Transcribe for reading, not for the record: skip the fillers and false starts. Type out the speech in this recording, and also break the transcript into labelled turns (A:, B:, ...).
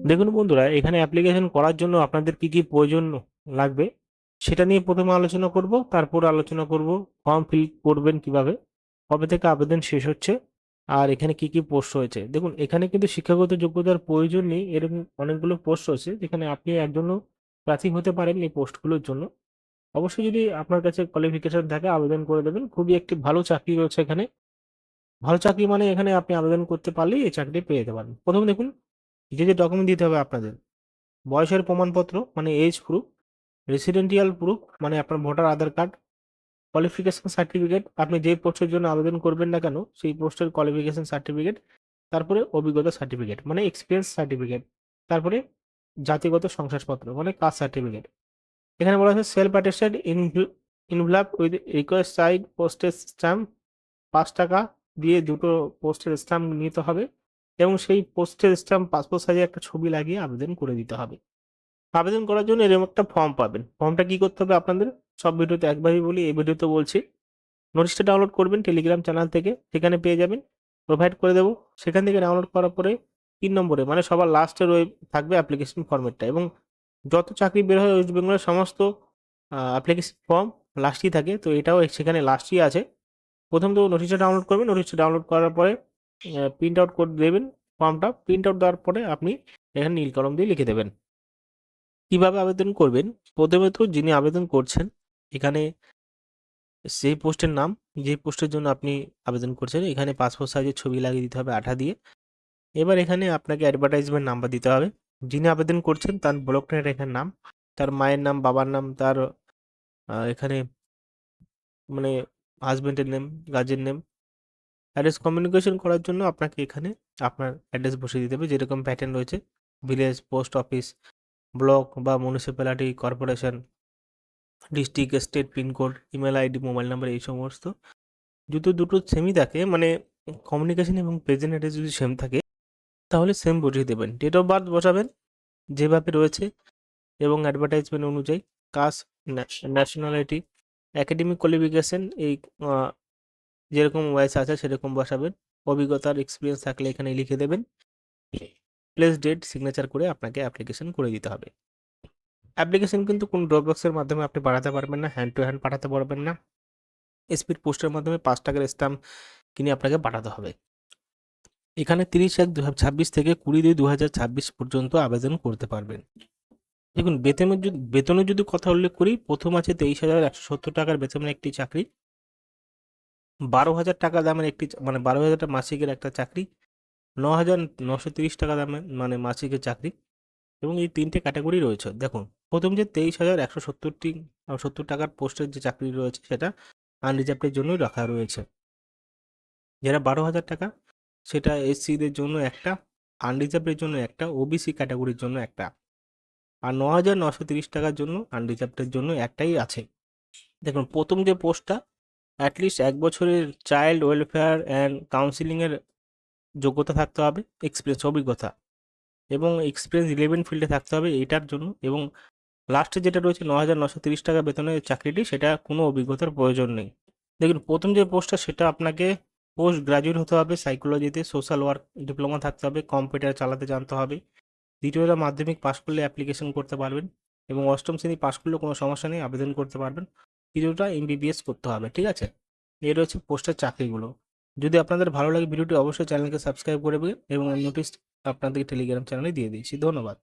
A: দেখুন বন্ধুরা, এখানে অ্যাপ্লিকেশন করার জন্য আপনাদের কি কি প্রয়োজন লাগবে সেটা নিয়ে প্রথমে আলোচনা করব। তারপর আলোচনা করব ফর্ম ফিল করবেন কিভাবে, কবে থেকে আবেদন শেষ হচ্ছে, আর এখানে কি কি পোস্ট রয়েছে। দেখুন, এখানে কিন্তু শিক্ষাগত যোগ্যতার প্রয়োজন নেই, এরকম অনেকগুলো পোস্ট রয়েছে যেখানে আপনি একজনও প্রার্থী হতে পারেন এই পোস্টগুলোর জন্য। অবশ্যই যদি আপনার কাছে কোয়ালিফিকেশন থাকে আবেদন করে দেবেন। খুবই একটি ভালো চাকরি রয়েছে এখানে। ভালো চাকরি মানে এখানে আপনি আবেদন করতে পারলেই এই চাকরি পেয়ে যেতে পারেন। প্রথমে দেখুন, যে যে ডকুমেন্ট দিতে হবে আপনাদের: বয়সের প্রমাণপত্র মানে এজ প্রুফ, রেসিডেন্টিয়াল প্রুফ মানে আপনার ভোটার আধার কার্ড, কোয়ালিফিকেশন সার্টিফিকেট, আপনি যে পোস্টের জন্য আবেদন করবেন না কেন সেই পোস্টের কোয়ালিফিকেশন সার্টিফিকেট, তারপরে অভিজ্ঞতা সার্টিফিকেট মানে এক্সপিরিয়েন্স সার্টিফিকেট, তারপরে জাতিগত শংসাপত্র মানে কাস্ট সার্টিফিকেট। এখানে বলা আছে self attested involve with request side postage stamp, 5 টাকা দিয়ে দুটো পোস্টের স্ট্যাম্প নিতে হবে এবং সেই পোস্টের স্ট্যাম্প পাসপোর্ট সাইজে একটা ছবি লাগিয়ে আবেদন করে দিতে হবে। আবেদন করার জন্য এরকম একটা ফর্ম পাবেন। ফর্মটা কি করতে হবে আপনাদের, সব ভিডিওতে একবারই বলি, এই ভিডিওতে বলছি। নোটিশটা ডাউনলোড করবেন টেলিগ্রাম চ্যানেল থেকে, সেখানে পেয়ে যাবেন, প্রোভাইড করে দেবো। সেখান থেকে ডাউনলোড করার পরে 3 নম্বরে মানে সবার লাস্টে থাকবে অ্যাপ্লিকেশন ফর্মেটটা, এবং যত চাকরি বের হয় ওয়েস্ট বেঙ্গলের সমস্ত অ্যাপ্লিকেশন ফর্ম লাস্টই থাকে, তো এটাও সেখানে লাস্টই আছে। প্রথম তো নোটিশটা ডাউনলোড করবেন, নোটিশটা ডাউনলোড করার পরে প্রিন্ট আউট করে দেবেন। ফর্মটা প্রিন্ট আউট দেওয়ার পরে আপনি এখানে নীল কলম দিয়ে লিখে দেবেন। কিভাবে আবেদন করবেন: প্রথমে তো যিনি আবেদন করছেন এখানে সেই পোস্টের নাম, যে পোস্টের জন্য আপনি আবেদন করছেন, এখানে পাসপোর্ট সাইজের ছবি লাগিয়ে দিতে হবে আঠা দিয়ে। এবার এখানে আপনাকে অ্যাডভার্টাইজমেন্ট নাম্বার দিতে হবে। যিনি আবেদন করছেন তার ব্লক এখানে নাম, তার মায়ের নাম, বাবার নাম, তার এখানে মানে হাজবেন্ডের name, guardian name. Address communication করার জন্য আপনাকে এখানে আপনার অ্যাড্রেস বসিয়ে দিতে হবে, যেরকম প্যাটার্ন রয়েছে: ভিলেজ, পোস্ট অফিস, ব্লক বা municipality, corporation, district, state, pincode, email ID, mobile number, এই সমস্ত। যদি দুটো সেমই থাকে মানে কমিউনিকেশন এবং প্রেজেন্ট অ্যাড্রেস যদি সেম থাকে তাহলে সেম বসিয়ে দেবেন। ডেট অফ বার্থ বসাবেন যেভাবে রয়েছে এবং অ্যাডভার্টাইজমেন্ট অনুযায়ী। কাস্ট, ন্যাশনালিটি, একাডেমিক কোয়ালিফিকেশন এই যেরকম ওয়াইস আছে সেরকম বসাবেন। অভিজ্ঞতার এক্সপিরিয়েন্স থাকলে এখানে লিখে দেবেন। প্লেস ডেট সিগনেচার করে আপনাকে অ্যাপ্লিকেশন করে দিতে হবে। অ্যাপ্লিকেশন কিন্তু কোনো ড্রপ বক্সের মাধ্যমে আপনি পাঠাতে পারবেন না, হ্যান্ড টু হ্যান্ড পাঠাতে পারবেন না। স্পিড পোস্টের মাধ্যমে 5 টাকার স্ট্যাম্প কিনে আপনাকে পাঠাতে হবে। এখানে 30/1/2026 থেকে 20/2/2026 পর্যন্ত আবেদন করতে পারবেন। দেখুন, বেতনের যদি কথা উল্লেখ করি, প্রথম আছে 23,170 টাকার বেতনের একটি চাকরি, 12,000 টাকা দামের একটি মানে 12,000 টাকা মাসিকের একটা চাকরি, 9,930 টাকা দামের মানে মাসিকের চাকরি, এবং এই 3টে ক্যাটাগরি রয়েছে। দেখুন, প্রথম যে 23,170 টাকার পোস্টের যে চাকরি রয়েছে সেটা আনরিজার্ভের জন্যই রাখা রয়েছে। যারা 12,000 টাকা, সেটা এসসিদের জন্য একটা, আনরিজার্ভের জন্য একটা, ওবিসি ক্যাটাগরির জন্য একটা, আর 9,930 টাকার জন্য আনরিজার্ভের জন্য একটাই আছে। দেখুন, প্রথম যে পোস্টটা অ্যাটলিস্ট 1 বছরের চাইল্ড ওয়েলফেয়ার অ্যান্ড কাউন্সিলিংয়ের যোগ্যতা থাকতে হবে, এক্সপিরিয়েন্স, অভিজ্ঞতা, এবং এক্সপিরিয়েন্স রিলেভেন্ট ফিল্ডে থাকতে হবে এইটার জন্য। এবং লাস্টে যেটা রয়েছে 9,930 টাকা বেতনের চাকরিটি, সেটা কোনো অভিজ্ঞতার প্রয়োজন নেই। দেখুন, প্রথম যে পোস্টটা সেটা আপনাকে পোস্ট গ্রাজুয়েট হতে হবে সাইকোলজিতে, সোশ্যাল ওয়ার্ক ডিপ্লোমা থাকতে হবে, কম্পিউটার চালাতে জানতে হবে। দ্বিতীয়টা মাধ্যমিক পাশ করলে অ্যাপ্লিকেশন করতে পারবেন, এবং অষ্টম শ্রেণী পাশ করলেও কোনো সমস্যা নেই, আবেদন করতে পারবেন। তৃতীয়টা এমবিবিএস করতে হবে। ঠিক আছে, এই রয়েছে পোস্টের চাকরিগুলো। যদি আপনাদের ভালো লাগে ভিডিওটি অবশ্যই চ্যানেলকে সাবস্ক্রাইব করে দেবেন, এবং নোটিশ আপনাদের টেলিগ্রাম চ্যানেলে দিয়ে দিয়েছি। ধন্যবাদ।